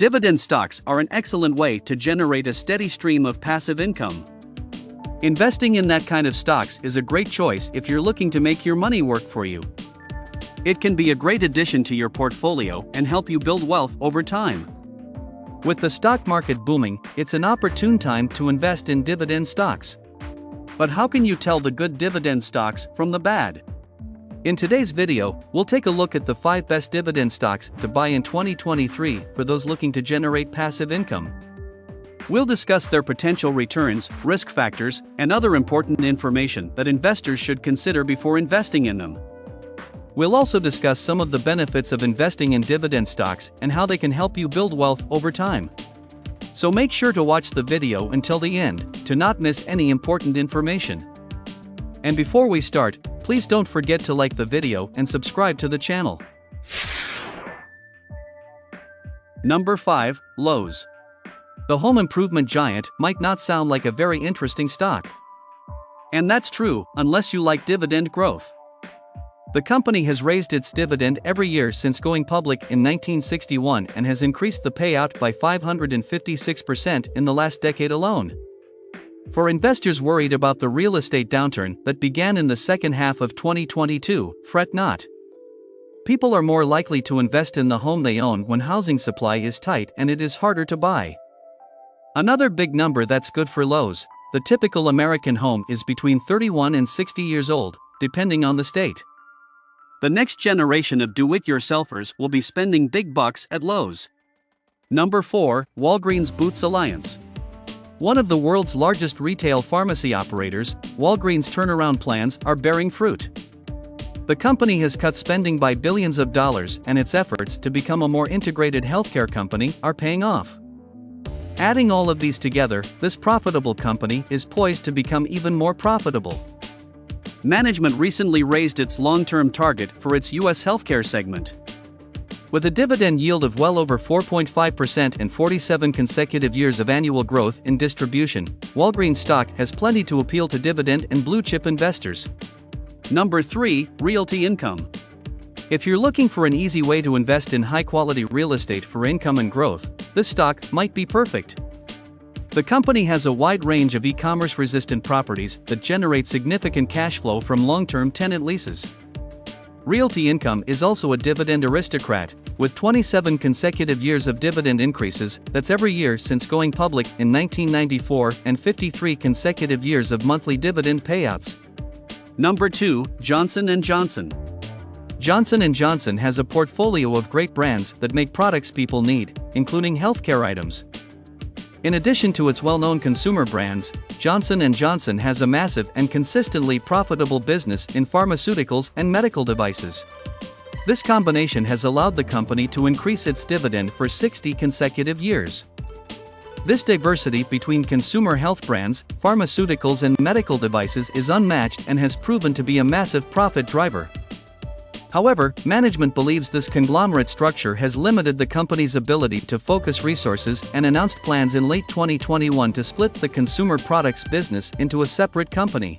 Dividend stocks are an excellent way to generate a steady stream of passive income. Investing in that kind of stocks is a great choice if you're looking to make your money work for you. It can be a great addition to your portfolio and help you build wealth over time. With the stock market booming, it's an opportune time to invest in dividend stocks. But how can you tell the good dividend stocks from the bad? In today's video, we'll take a look at the 5 best dividend stocks to buy in 2023 for those looking to generate passive income. We'll discuss their potential returns, risk factors, and other important information that investors should consider before investing in them. We'll also discuss some of the benefits of investing in dividend stocks and how they can help you build wealth over time. So make sure to watch the video until the end to not miss any important information. And before we start, please don't forget to like the video and subscribe to the channel. Number 5, Lowe's. The home improvement giant might not sound like a very interesting stock. And that's true, unless you like dividend growth. The company has raised its dividend every year since going public in 1961 and has increased the payout by 556% in the last decade alone. For investors worried about the real estate downturn that began in the second half of 2022, fret not. People are more likely to invest in the home they own when housing supply is tight and it is harder to buy. Another big number that's good for Lowe's: the typical American home is between 31 and 60 years old, depending on the state. The next generation of do-it-yourselfers will be spending big bucks at Lowe's. Number 4, Walgreens Boots Alliance. One of the world's largest retail pharmacy operators, Walgreens' turnaround plans are bearing fruit. The company has cut spending by billions of dollars, and its efforts to become a more integrated healthcare company are paying off. Adding all of these together, this profitable company is poised to become even more profitable. Management recently raised its long-term target for its U.S. healthcare segment. With a dividend yield of well over 4.5% and 47 consecutive years of annual growth in distribution, Walgreens stock has plenty to appeal to dividend and blue-chip investors. Number 3, Realty Income. If you're looking for an easy way to invest in high-quality real estate for income and growth, this stock might be perfect. The company has a wide range of e-commerce resistant properties that generate significant cash flow from long-term tenant leases. Realty Income is also a dividend aristocrat, with 27 consecutive years of dividend increases, that's every year since going public in 1994, and 53 consecutive years of monthly dividend payouts. Number 2, Johnson & Johnson. Johnson & Johnson has a portfolio of great brands that make products people need, including healthcare items. In addition to its well-known consumer brands, Johnson & Johnson has a massive and consistently profitable business in pharmaceuticals and medical devices. This combination has allowed the company to increase its dividend for 60 consecutive years. This diversity between consumer health brands, pharmaceuticals and medical devices is unmatched and has proven to be a massive profit driver. However, management believes this conglomerate structure has limited the company's ability to focus resources and announced plans in late 2021 to split the consumer products business into a separate company.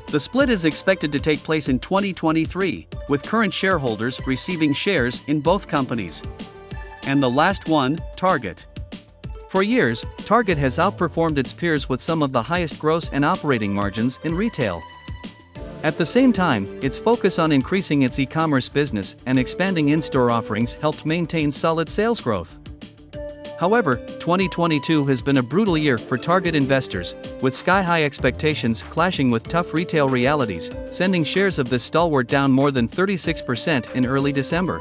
The split is expected to take place in 2023, with current shareholders receiving shares in both companies. And the last one, Target. For years, Target has outperformed its peers with some of the highest gross and operating margins in retail. At the same time, its focus on increasing its e-commerce business and expanding in-store offerings helped maintain solid sales growth. However, 2022 has been a brutal year for Target investors, with sky-high expectations clashing with tough retail realities, sending shares of this stalwart down more than 36% in early December.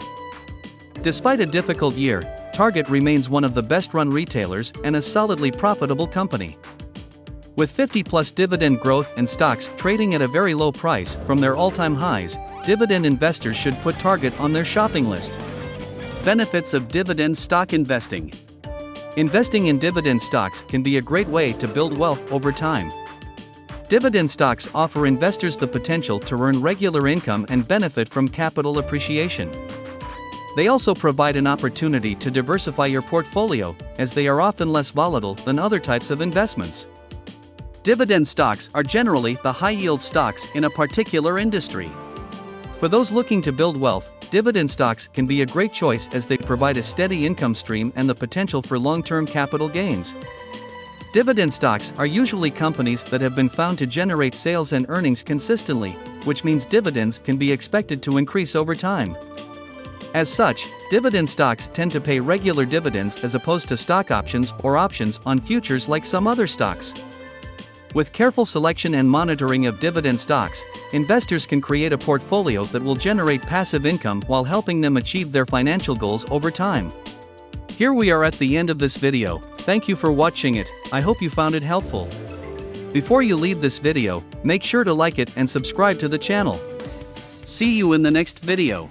Despite a difficult year, Target remains one of the best-run retailers and a solidly profitable company. With 50-plus dividend growth and stocks trading at a very low price from their all-time highs, dividend investors should put Target on their shopping list. Benefits of dividend stock investing. Investing in dividend stocks can be a great way to build wealth over time. Dividend stocks offer investors the potential to earn regular income and benefit from capital appreciation. They also provide an opportunity to diversify your portfolio, as they are often less volatile than other types of investments. Dividend stocks are generally the high-yield stocks in a particular industry. For those looking to build wealth, dividend stocks can be a great choice as they provide a steady income stream and the potential for long-term capital gains. Dividend stocks are usually companies that have been found to generate sales and earnings consistently, which means dividends can be expected to increase over time. As such, dividend stocks tend to pay regular dividends as opposed to stock options or options on futures like some other stocks. With careful selection and monitoring of dividend stocks, investors can create a portfolio that will generate passive income while helping them achieve their financial goals over time. Here we are at the end of this video. Thank you for watching it. I hope you found it helpful. Before you leave this video, make sure to like it and subscribe to the channel. See you in the next video.